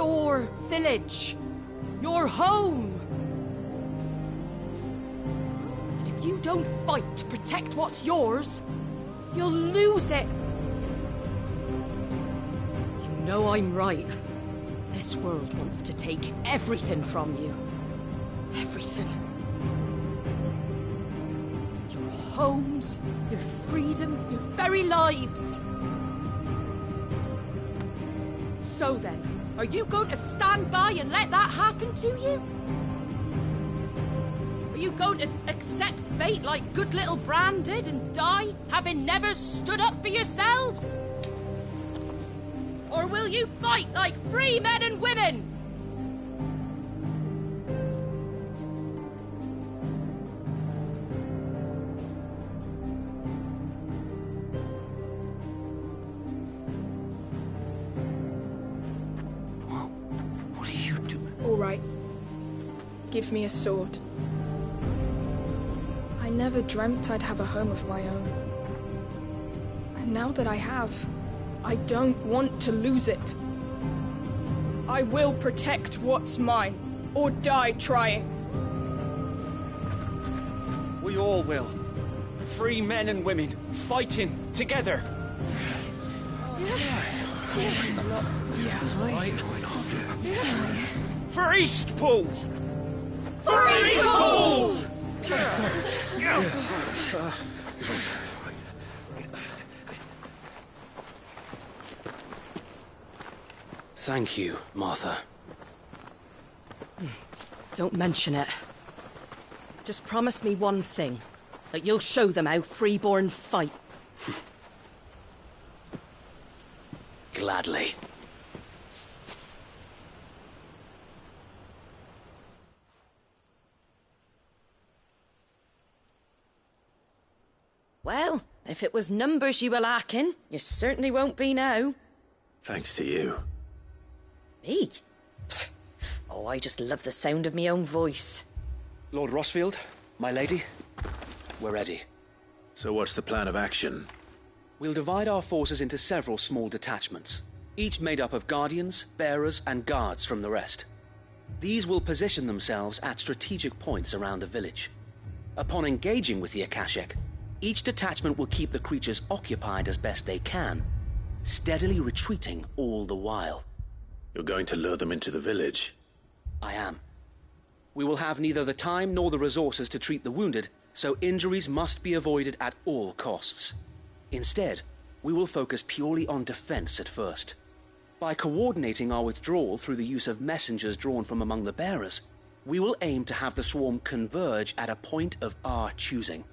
your village. Your home. And if you don't fight to protect what's yours, you'll lose it. You know I'm right. This world wants to take everything from you. Everything. Your homes, your freedom, your very lives. So then, are you going to stand by and let that happen to you? Are you going to accept fate like good little Bran did and die, having never stood up for yourselves? Or will you fight like free men and women? What are you doing? All right. Give me a sword. I never dreamt I'd have a home of my own. And now that I have, I don't want to lose it. I will protect what's mine, or die trying. We all will. Free men and women, fighting together. For Eastpool! For Eastpool! Thank you, Martha. Don't mention it. Just promise me one thing. That you'll show them how freeborn fight. Gladly. Well, if it was numbers you were lacking, you certainly won't be now. Thanks to you. Me? Oh, I just love the sound of my own voice. Lord Rossfield, my lady, we're ready. So what's the plan of action? We'll divide our forces into several small detachments, each made up of guardians, bearers, and guards from the rest. These will position themselves at strategic points around the village. Upon engaging with the Akashik, each detachment will keep the creatures occupied as best they can, steadily retreating all the while. You're going to lure them into the village? I am. We will have neither the time nor the resources to treat the wounded, so injuries must be avoided at all costs. Instead, we will focus purely on defense at first. By coordinating our withdrawal through the use of messengers drawn from among the bearers, we will aim to have the swarm converge at a point of our choosing.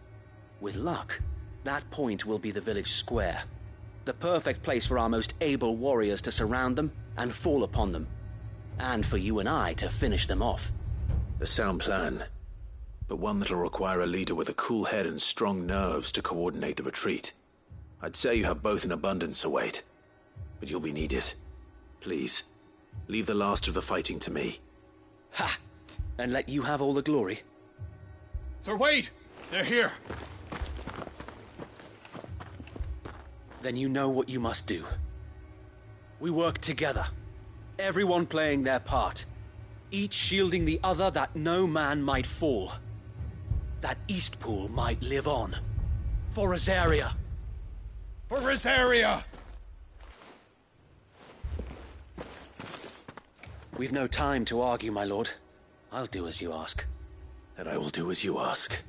With luck, that point will be the village square, the perfect place for our most able warriors to surround them and fall upon them, and for you and I to finish them off. A sound plan, but one that'll require a leader with a cool head and strong nerves to coordinate the retreat. I'd say you have both in abundance, Await, but you'll be needed. Please, leave the last of the fighting to me. Ha! And let you have all the glory? Sir Wade! They're here! Then you know what you must do. We work together, everyone playing their part, each shielding the other that no man might fall, that Eastpool might live on. For Rosaria! For Rosaria! We've no time to argue, my lord. I'll do as you ask. And I will do as you ask.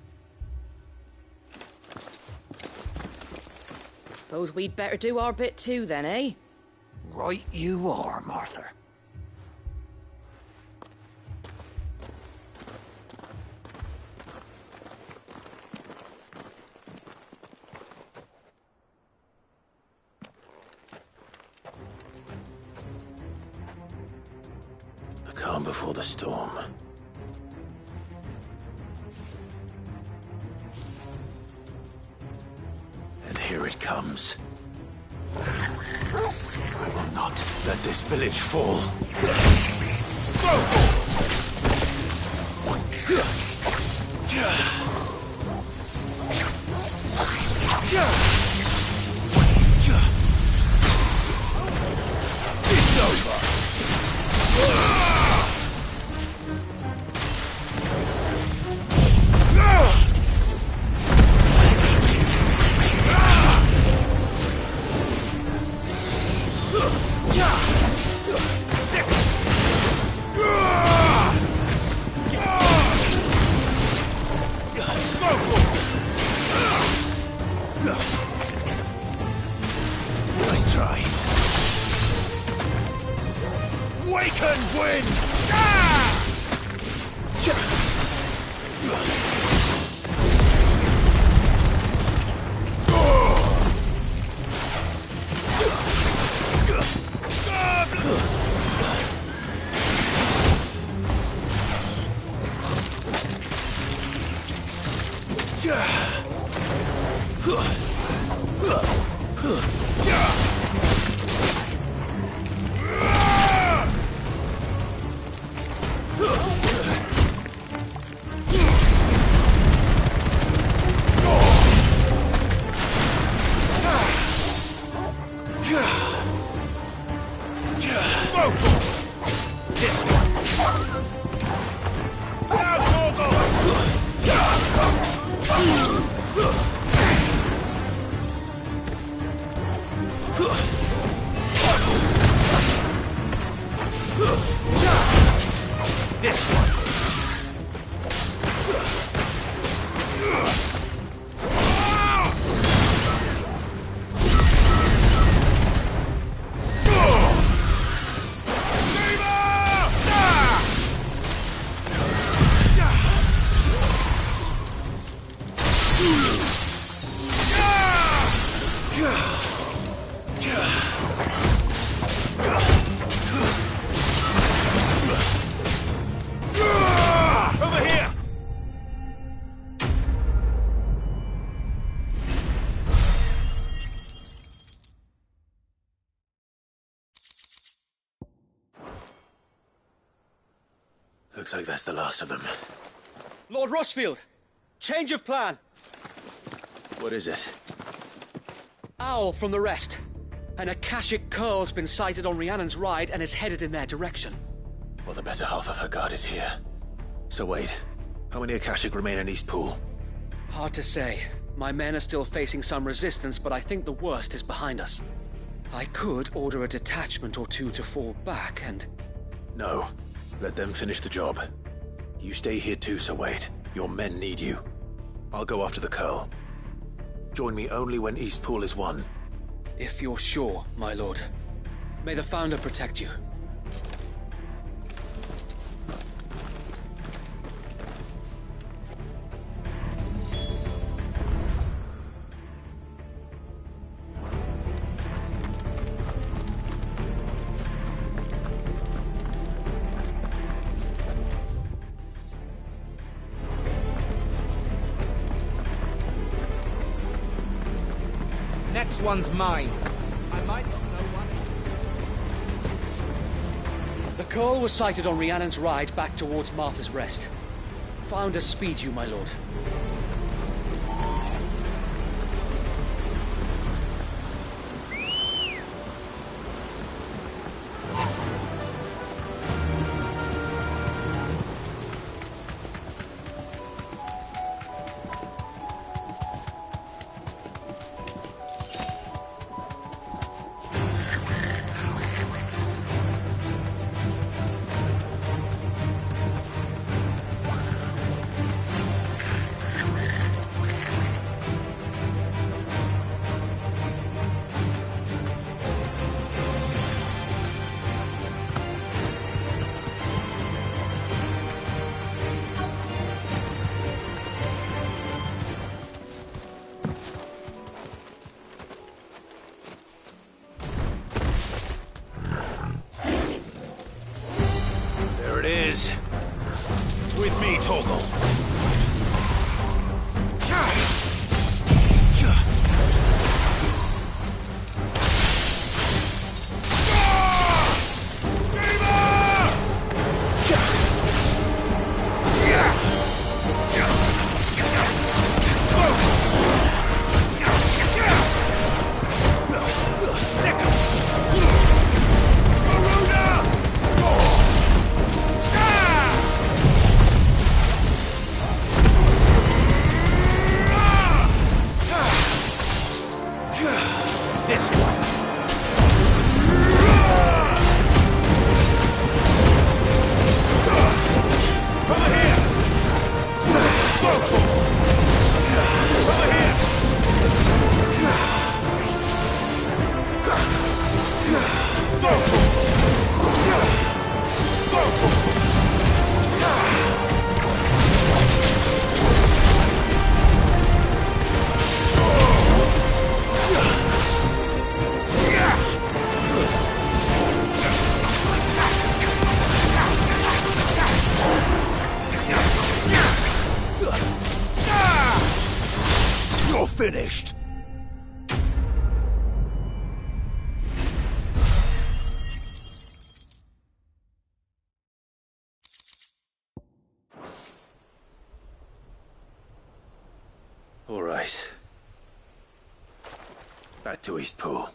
Suppose we'd better do our bit too then, eh? Right you are, Martha. The calm before the storm. And here it comes. I will not let this village fall. It's over. Kraken win! Ah! Looks like that's the last of them. Lord Rosfield! Change of plan! What is it? Owl from the rest. An Akashic Curl's been sighted on Rhiannon's Ride and is headed in their direction. Well, the better half of her guard is here. So wait, how many Akashic remain in Eastpool? Hard to say. My men are still facing some resistance, but I think the worst is behind us. I could order a detachment or two to fall back and... No. Let them finish the job. You stay here too, Sir Wade. Your men need you. I'll go after the Curl. Join me only when Eastpool is won. If you're sure, my lord. May the Founder protect you. Next one's mine. I might not know what it... The Curl was sighted on Rhiannon's Ride back towards Martha's Rest. Founder speed you, my lord. With me, Torgal. finished. All right. Back to Eastpool.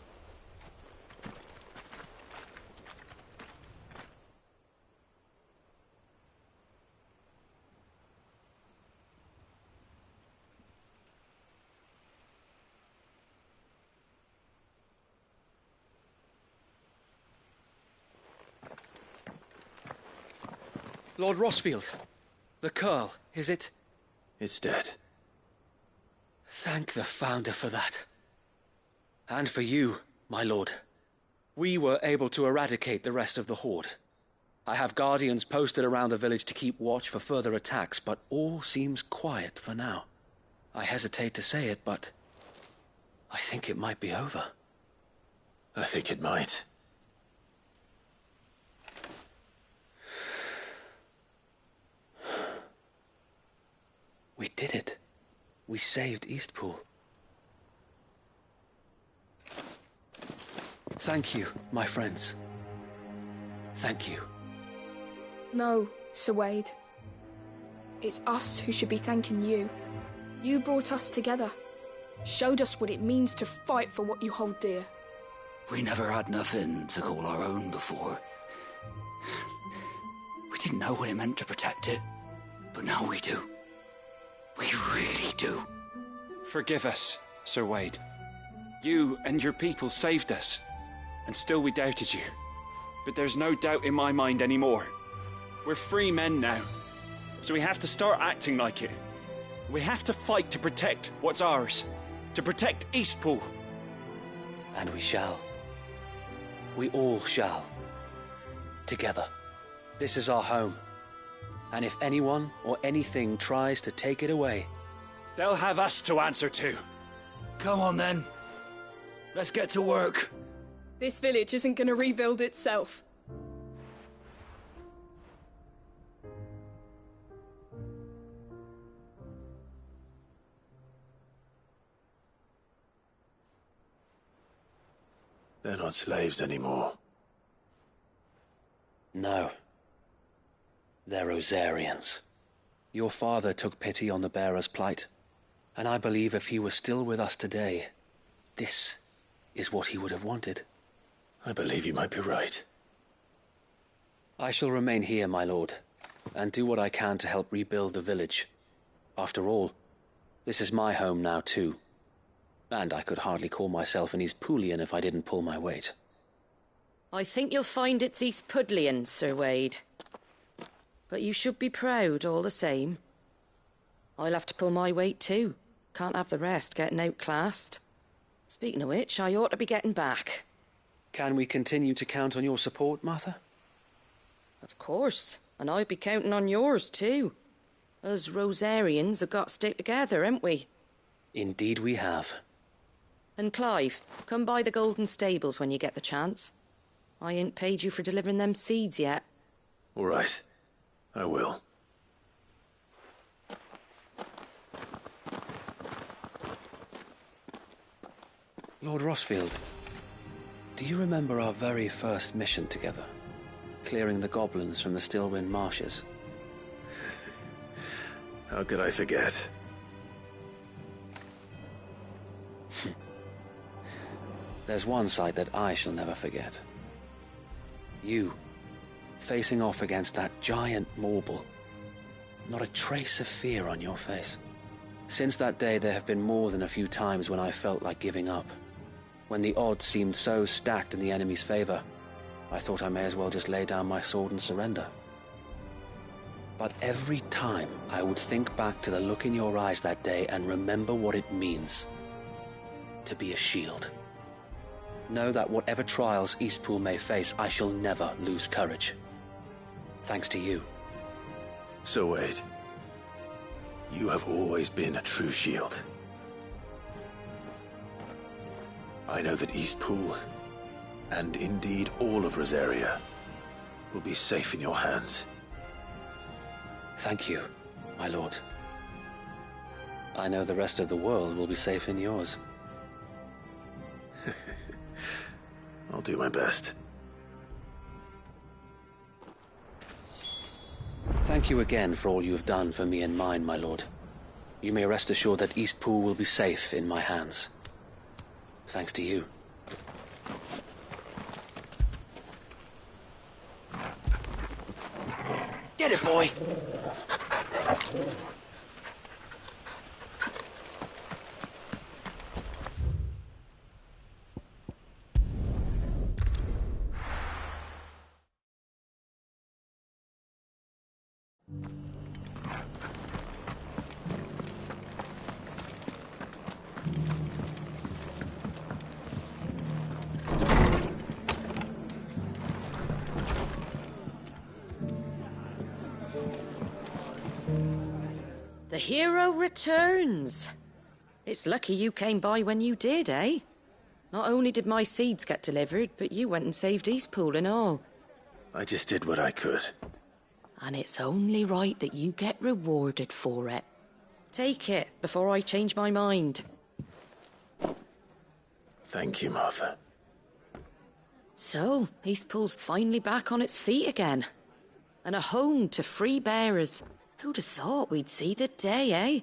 Lord Rosfield, the Curl, is it? It's dead. Thank the Founder for that. And for you, my lord. We were able to eradicate the rest of the Horde. I have guardians posted around the village to keep watch for further attacks, but all seems quiet for now. I hesitate to say it, but I think it might be over. I think it might. We did it. We saved Eastpool. Thank you, my friends. Thank you. No, Sir Wade. It's us who should be thanking you. You brought us together. Showed us what it means to fight for what you hold dear. We never had nothing to call our own before. We didn't know what it meant to protect it, but now we do. We really do. Forgive us, Sir Wade. You and your people saved us, and still we doubted you. But there's no doubt in my mind anymore. We're free men now, so we have to start acting like it. We have to fight to protect what's ours, to protect Eastpool. And we shall. We all shall. Together. This is our home. And if anyone or anything tries to take it away, they'll have us to answer to. Come on then. Let's get to work. This village isn't gonna rebuild itself. They're not slaves anymore. no. They're Rosarians. Your father took pity on the bearer's plight, and I believe if he was still with us today, this is what he would have wanted. I believe you might be right. I shall remain here, my lord, and do what I can to help rebuild the village. After all, this is my home now too, and I could hardly call myself an Eastpoolian if I didn't pull my weight. I think you'll find it's Eastpudlian, Sir Wade. But you should be proud all the same. I'll have to pull my weight too. Can't have the rest getting outclassed. Speaking of which, I ought to be getting back. Can we continue to count on your support, Martha? Of course, and I'll be counting on yours too. Us Rosarians have got to stick together, haven't we? Indeed we have. And Clive, come by the Golden Stables when you get the chance. I ain't paid you for delivering them seeds yet. All right. I will. Lord Rosfield, do you remember our very first mission together? Clearing the goblins from the Stillwind marshes? How could I forget? There's one sight that I shall never forget. You, facing off against that giant Morble. Not a trace of fear on your face. Since that day, there have been more than a few times when I felt like giving up. When the odds seemed so stacked in the enemy's favor, I thought I may as well just lay down my sword and surrender. But every time I would think back to the look in your eyes that day and remember what it means to be a shield. Know that whatever trials Eastpool may face, I shall never lose courage. Thanks to you. So Wade, you have always been a true shield. I know that Eastpool, and indeed all of Rosaria, will be safe in your hands. Thank you, my lord. I know the rest of the world will be safe in yours. I'll do my best. Thank you again for all you have done for me and mine, my lord. You may rest assured that Eastpool will be safe in my hands. Thanks to you. Get it, boy! The hero returns. It's lucky you came by when you did, eh? Not only did my seeds get delivered, but you went and saved Eastpool and all. I just did what I could. And it's only right that you get rewarded for it. Take it before I change my mind. Thank you, Martha. So, Eastpool's finally back on its feet again. And a home to free bearers. Who'd have thought we'd see the day, eh?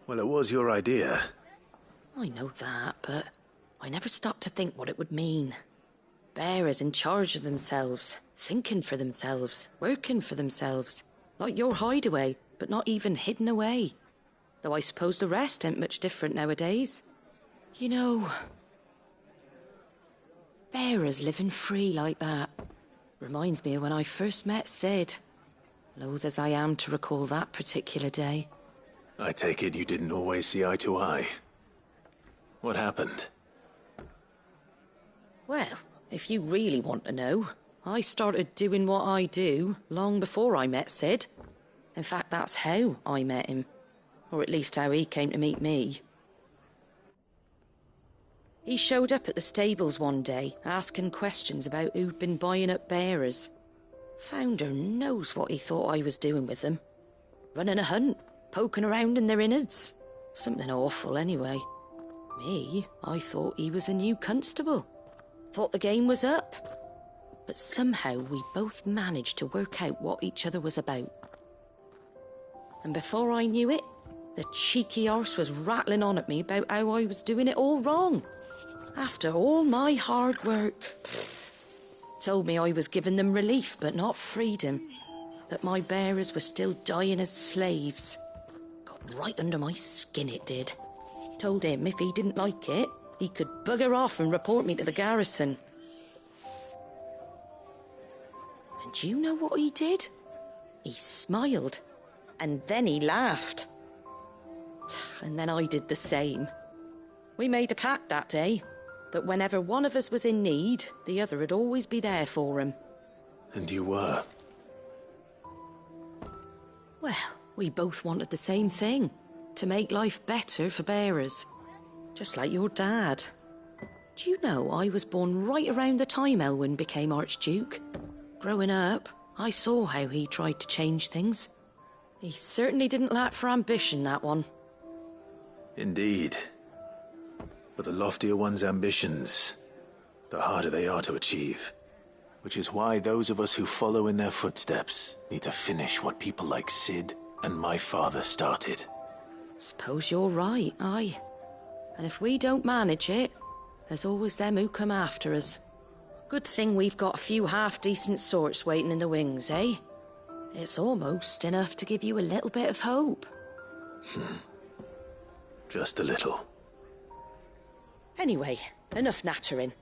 Well, it was your idea. I know that, but I never stopped to think what it would mean. Bearers in charge of themselves, thinking for themselves, working for themselves. Like your hideaway, but not even hidden away. Though I suppose the rest ain't much different nowadays. You know, bearers living free like that reminds me of when I first met Sid. Loath as I am to recall that particular day. I take it you didn't always see eye to eye. What happened? Well, if you really want to know, I started doing what I do long before I met Sid. In fact, that's how I met him. Or at least how he came to meet me. He showed up at the stables one day, asking questions about who'd been buying up bearers. Founder knows what he thought I was doing with them. Running a hunt, poking around in their innards. Something awful anyway. Me, I thought he was a new constable. Thought the game was up. But somehow we both managed to work out what each other was about. And before I knew it, the cheeky arse was rattling on at me about how I was doing it all wrong. After all my hard work. Told me I was giving them relief, but not freedom. That my bearers were still dying as slaves. Got right under my skin, it did. Told him if he didn't like it, he could bugger off and report me to the garrison. And do you know what he did? He smiled. And then he laughed. And then I did the same. We made a pact that day. That whenever one of us was in need, the other would always be there for him. And you were? Well, we both wanted the same thing. To make life better for bearers. Just like your dad. Do you know I was born right around the time Elwyn became Archduke? Growing up, I saw how he tried to change things. He certainly didn't lack for ambition, that one. Indeed. But the loftier one's ambitions, the harder they are to achieve. Which is why those of us who follow in their footsteps need to finish what people like Sid and my father started. Suppose you're right, aye. And if we don't manage it, there's always them who come after us. Good thing we've got a few half-decent sorts waiting in the wings, eh? It's almost enough to give you a little bit of hope. Just a little. Anyway, enough nattering.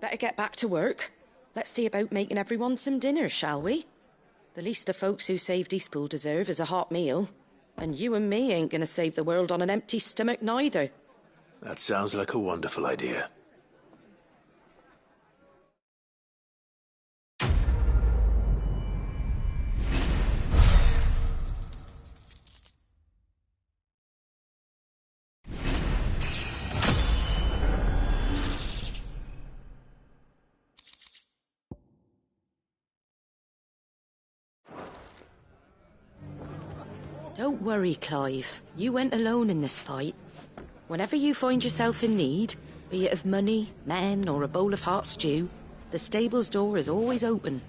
Better get back to work. Let's see about making everyone some dinner, shall we? The least the folks who saved Eastpool deserve is a hot meal. And you and me ain't gonna save the world on an empty stomach neither. That sounds like a wonderful idea. Don't worry, Clive. You went alone in this fight. Whenever you find yourself in need, be it of money, men, or a bowl of hot stew, the stable's door is always open.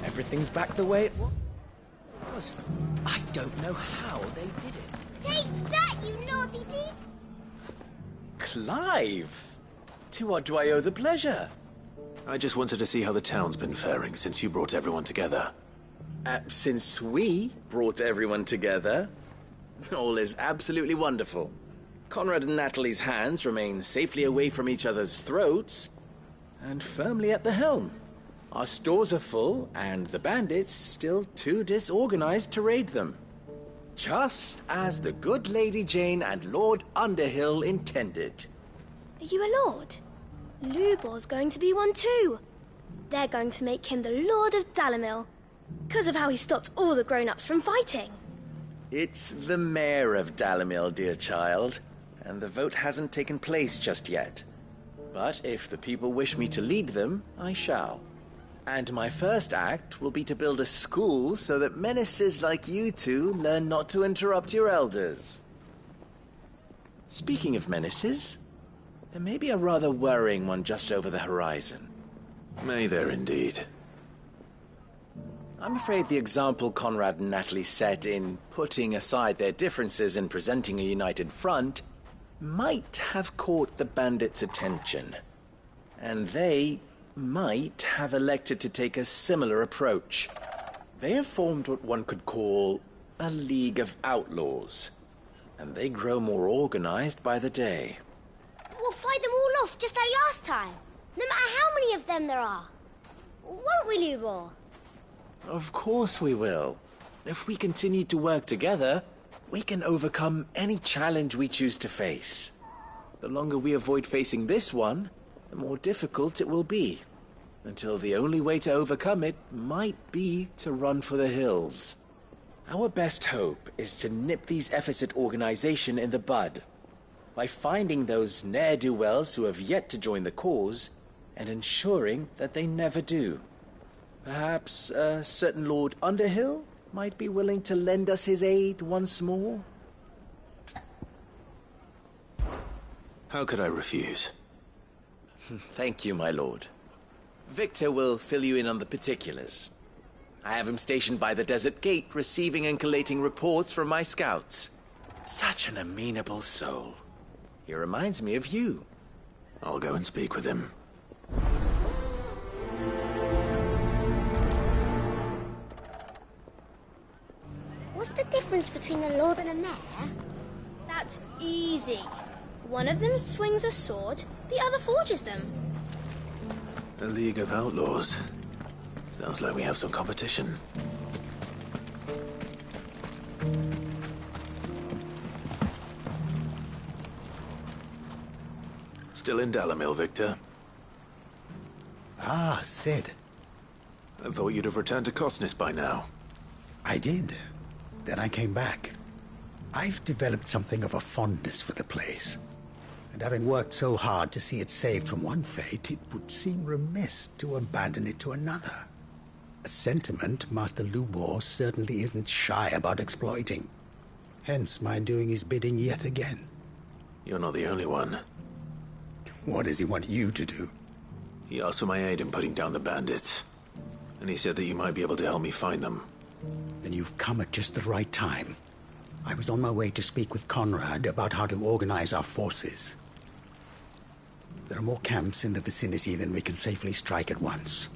Everything's back the way it was. I don't know how they did it. Take that, you naughty thief! Clive! To what do I owe the pleasure? I just wanted to see how the town's been faring since you brought everyone together. Since we brought everyone together, all is absolutely wonderful. Conrad and Natalie's hands remain safely away from each other's throats and firmly at the helm. Our stores are full, and the bandits still too disorganized to raid them. Just as the good Lady Jane and Lord Underhill intended. Are you a lord? Lubor's going to be one too. They're going to make him the Lord of Dalimil, because of how he stopped all the grown-ups from fighting. It's the mayor of Dalimil, dear child, and the vote hasn't taken place just yet. But if the people wish me to lead them, I shall. And my first act will be to build a school so that menaces like you two learn not to interrupt your elders. Speaking of menaces, there may be a rather worrying one just over the horizon. May there indeed. I'm afraid the example Conrad and Natalie set in putting aside their differences and presenting a united front might have caught the bandits' attention. And they might have elected to take a similar approach. They have formed what one could call a League of Outlaws, and they grow more organized by the day. We'll fight them all off just like last time, no matter how many of them there are. Won't we, Lubor? Of course we will. If we continue to work together, we can overcome any challenge we choose to face. The longer we avoid facing this one, the more difficult it will be, until the only way to overcome it might be to run for the hills. Our best hope is to nip these efforts at organization in the bud, by finding those ne'er-do-wells who have yet to join the cause, and ensuring that they never do. Perhaps a certain Lord Underhill might be willing to lend us his aid once more? How could I refuse? Thank you, my lord. Victor will fill you in on the particulars. I have him stationed by the Desert Gate, receiving and collating reports from my scouts. Such an amenable soul. He reminds me of you. I'll go and speak with him. What's the difference between a lord and a mayor? That's easy. One of them swings a sword, the other forges them. A League of Outlaws. Sounds like we have some competition. Still in Dalimil, Victor? Ah, Sid. I thought you'd have returned to Cosnis by now. I did. Then I came back. I've developed something of a fondness for the place. And having worked so hard to see it saved from one fate, it would seem remiss to abandon it to another. A sentiment Master Lubor certainly isn't shy about exploiting. Hence my doing his bidding yet again. You're not the only one. What does he want you to do? He asked for my aid in putting down the bandits. And he said that you might be able to help me find them. Then you've come at just the right time. I was on my way to speak with Conrad about how to organize our forces. There are more camps in the vicinity than we can safely strike at once.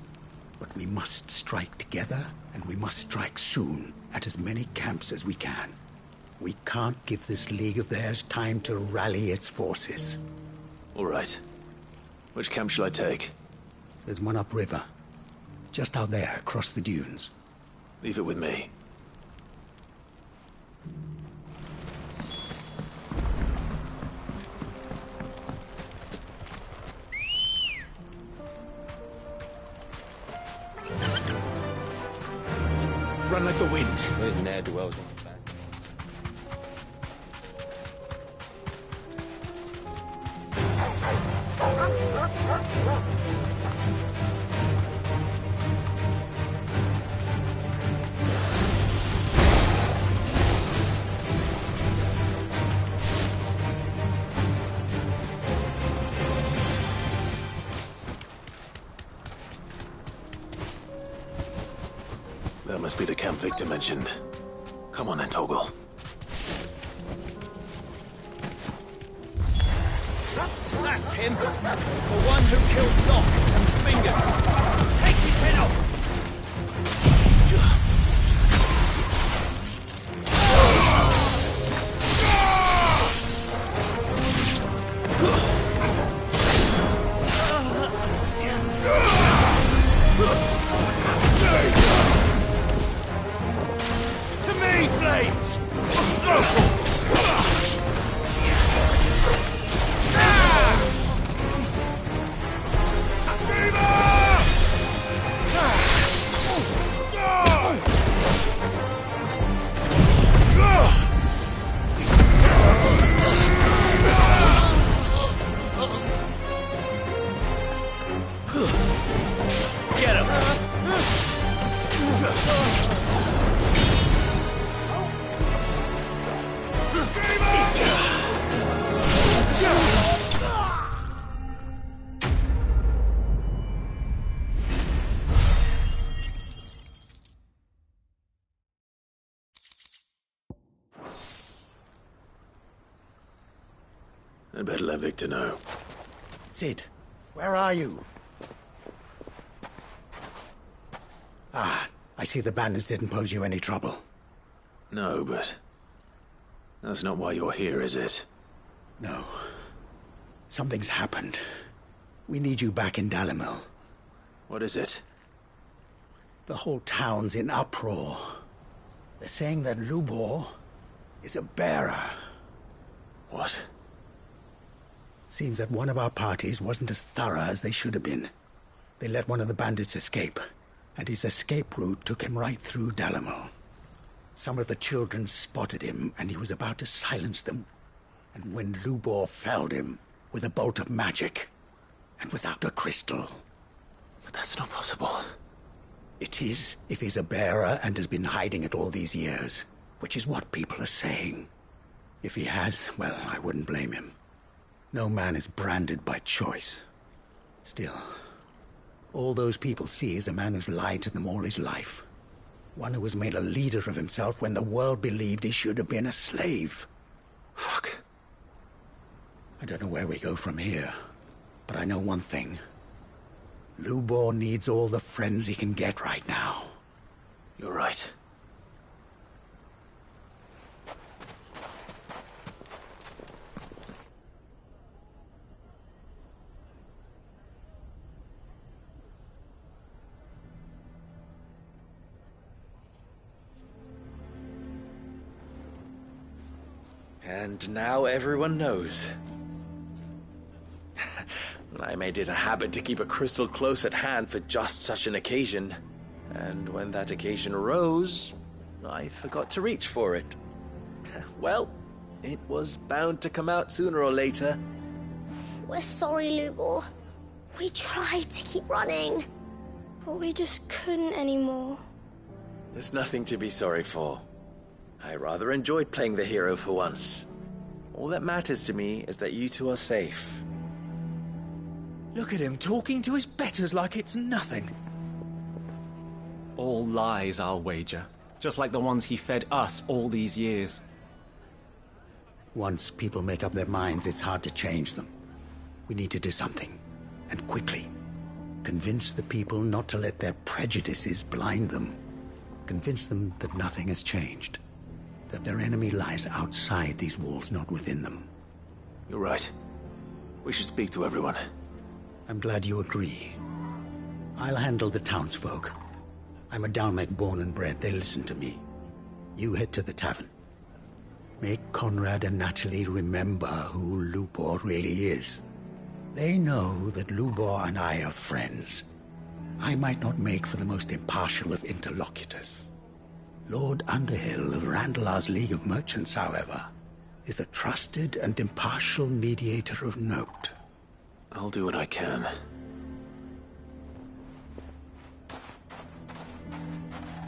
But we must strike together, and we must strike soon at as many camps as we can. We can't give this league of theirs time to rally its forces. All right. Which camp shall I take? There's one upriver. Just out there, across the dunes. Leave it with me. run like the wind. Where's ne'er-do-wells on the back? That must be the camp Victor mentioned. Come on then, Torgal. That's him! The one who killed Locke and Fingers! Take his head off! To me, Flames! Go for it! Get him! I'd better let Victor know. Cid, where are you? Ah, I see the bandits didn't pose you any trouble. No, but... that's not why you're here, is it? No. Something's happened. We need you back in Dalimil. What is it? The whole town's in uproar. They're saying that Lubor is a bearer. What? Seems that one of our parties wasn't as thorough as they should have been. They let one of the bandits escape, and his escape route took him right through Dalimil. Some of the children spotted him, and he was about to silence them. And when Lubor felled him with a bolt of magic, and without a crystal. But that's not possible. It is, if he's a bearer and has been hiding it all these years, which is what people are saying. If he has, well, I wouldn't blame him. No man is branded by choice. Still, all those people see is a man who's lied to them all his life. One who was made a leader of himself when the world believed he should have been a slave. Fuck. I don't know where we go from here, but I know one thing. Lubor needs all the friends he can get right now. You're right. And now everyone knows. I made it a habit to keep a crystal close at hand for just such an occasion. And when that occasion arose, I forgot to reach for it. Well, it was bound to come out sooner or later. We're sorry, Lubor. We tried to keep running, but we just couldn't anymore. There's nothing to be sorry for. I rather enjoyed playing the hero for once. All that matters to me is that you two are safe. Look at him talking to his betters like it's nothing. All lies, I'll wager. Just like the ones he fed us all these years. Once people make up their minds, it's hard to change them. We need to do something, and quickly. Convince the people not to let their prejudices blind them. Convince them that nothing has changed. That their enemy lies outside these walls, not within them. You're right. We should speak to everyone. I'm glad you agree. I'll handle the townsfolk. I'm a Dalmec born and bred. They listen to me. You head to the tavern. Make Conrad and Natalie remember who Lubor really is. They know that Lubor and I are friends. I might not make for the most impartial of interlocutors, Lord Underhill of Randalar's League of Merchants, however, is a trusted and impartial mediator of note. I'll do what I can.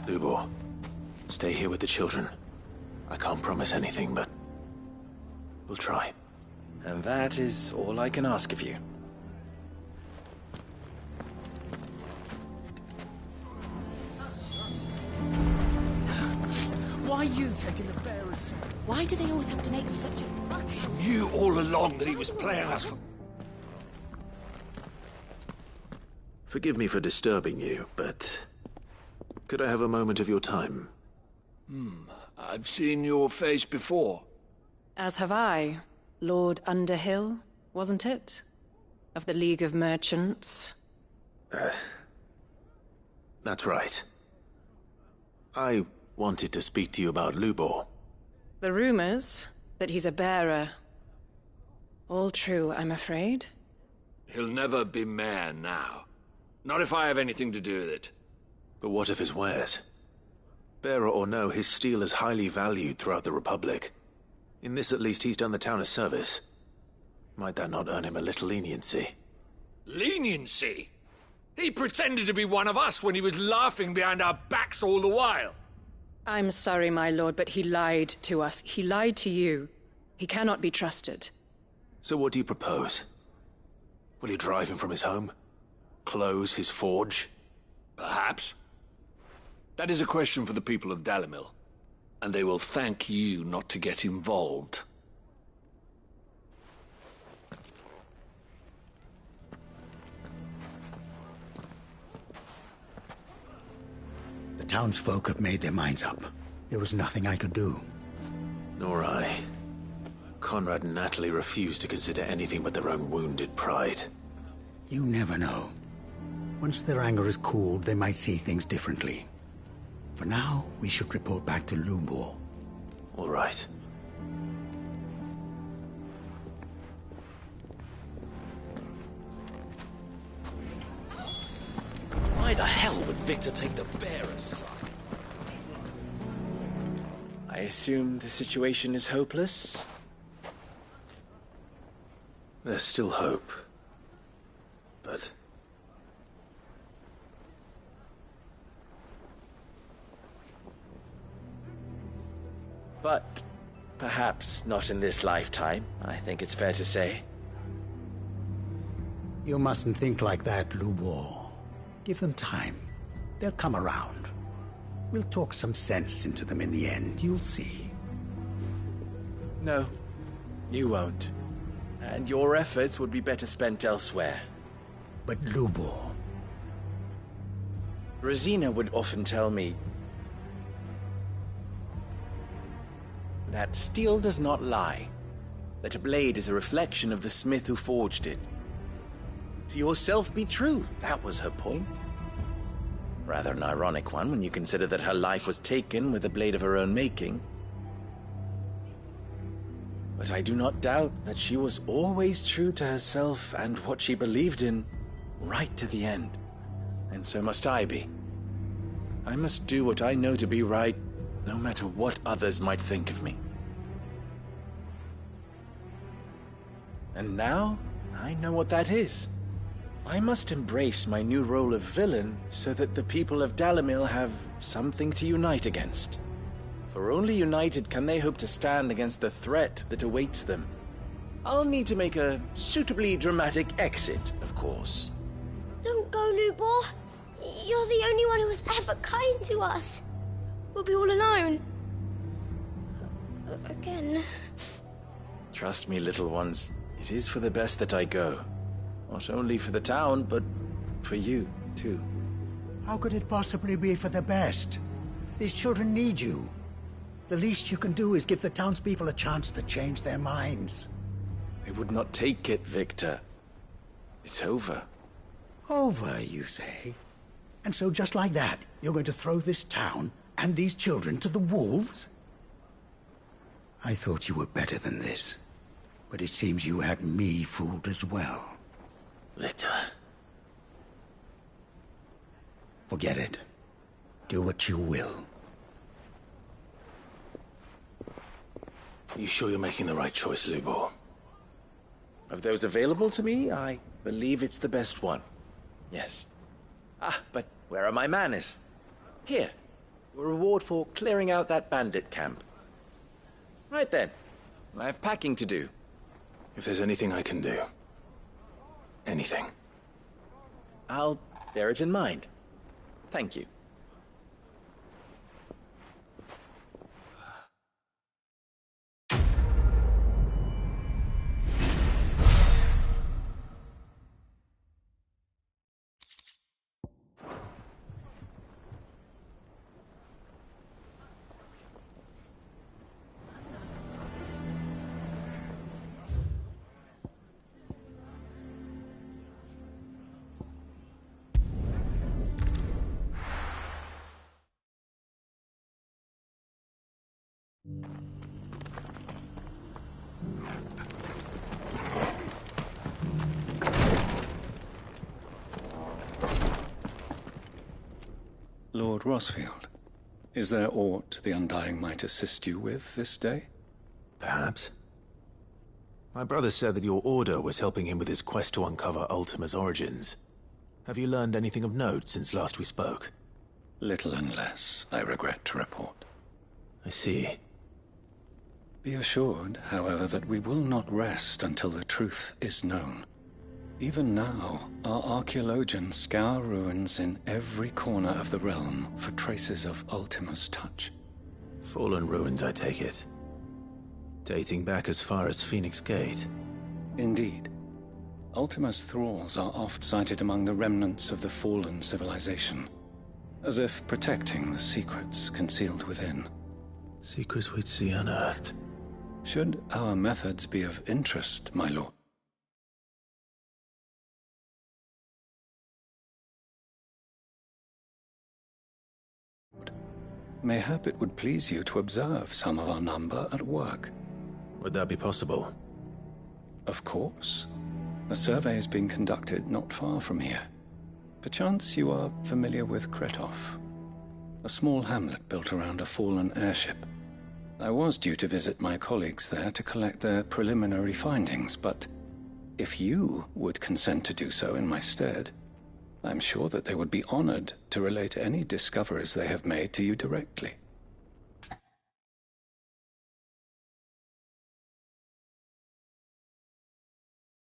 Lubor, stay here with the children. I can't promise anything, but we'll try. And that is all I can ask of you. Why are you taking the bearer's side? Why do they always have to make such a... I knew all along that he was playing us for... Forgive me for disturbing you, but could I have a moment of your time? I've seen your face before. As have I. Lord Underhill, wasn't it? Of the League of Merchants. That's right. I wanted to speak to you about Lubor. The rumors that he's a bearer. All true, I'm afraid. He'll never be mayor now. Not if I have anything to do with it. But what of his wares? Bearer or no, his steel is highly valued throughout the Republic. In this at least, he's done the town a service. Might that not earn him a little leniency? Leniency? He pretended to be one of us when he was laughing behind our backs all the while. I'm sorry, my lord, but he lied to us. He lied to you. He cannot be trusted. So what do you propose? Will you drive him from his home? Close his forge? Perhaps. That is a question for the people of Dalimil. And they will thank you not to get involved. The townsfolk have made their minds up. There was nothing I could do. Nor I. Conrad and Natalie refused to consider anything but their own wounded pride. You never know. Once their anger is cooled, they might see things differently. For now, we should report back to Lubor. All right. Why the hell would Victor take the bearer's side? I assume the situation is hopeless? There's still hope. But... But perhaps not in this lifetime, I think it's fair to say. You mustn't think like that, Lubor. Give them time. They'll come around. We'll talk some sense into them in the end, you'll see. No, you won't. And your efforts would be better spent elsewhere. But Lubor... Rosina would often tell me that steel does not lie, that a blade is a reflection of the smith who forged it. To yourself be true, that was her point. Rather an ironic one when you consider that her life was taken with a blade of her own making. But I do not doubt that she was always true to herself and what she believed in, right to the end. And so must I be. I must do what I know to be right, no matter what others might think of me. And now, I know what that is. I must embrace my new role of villain so that the people of Dalimil have something to unite against. For only united can they hope to stand against the threat that awaits them. I'll need to make a suitably dramatic exit, of course. Don't go, Lubor. You're the only one who was ever kind to us. We'll be all alone. Again. Trust me, little ones. It is for the best that I go. Not only for the town, but for you, too. How could it possibly be for the best? These children need you. The least you can do is give the townspeople a chance to change their minds. I would not take it, Victor. It's over. Over, you say? And so just like that, you're going to throw this town and these children to the wolves? I thought you were better than this. But it seems you had me fooled as well. Victor. Forget it. Do what you will. You sure you're making the right choice, Lubor? Of those available to me, I believe it's the best one. Yes. Ah, but where are my manners? Here. A reward for clearing out that bandit camp. Right then. I have packing to do. If there's anything I can do. Anything. I'll bear it in mind. Thank you. Lord Rosfield, is there aught the Undying might assist you with this day? Perhaps. My brother said that your order was helping him with his quest to uncover Ultima's origins. Have you learned anything of note since last we spoke? Little unless, I regret to report. I see. Be assured, however, that we will not rest until the truth is known. Even now, our archaeologians scour ruins in every corner of the realm for traces of Ultima's touch. Fallen ruins, I take it. Dating back as far as Phoenix Gate. Indeed. Ultima's thralls are oft sighted among the remnants of the fallen civilization, as if protecting the secrets concealed within. Secrets we'd see unearthed. Should our methods be of interest, my lord? Mayhap it would please you to observe some of our number at work. Would that be possible? Of course. A survey is being conducted not far from here. Perchance you are familiar with Kretov, a small hamlet built around a fallen airship. I was due to visit my colleagues there to collect their preliminary findings, but if you would consent to do so in my stead, I'm sure that they would be honored to relate any discoveries they have made to you directly.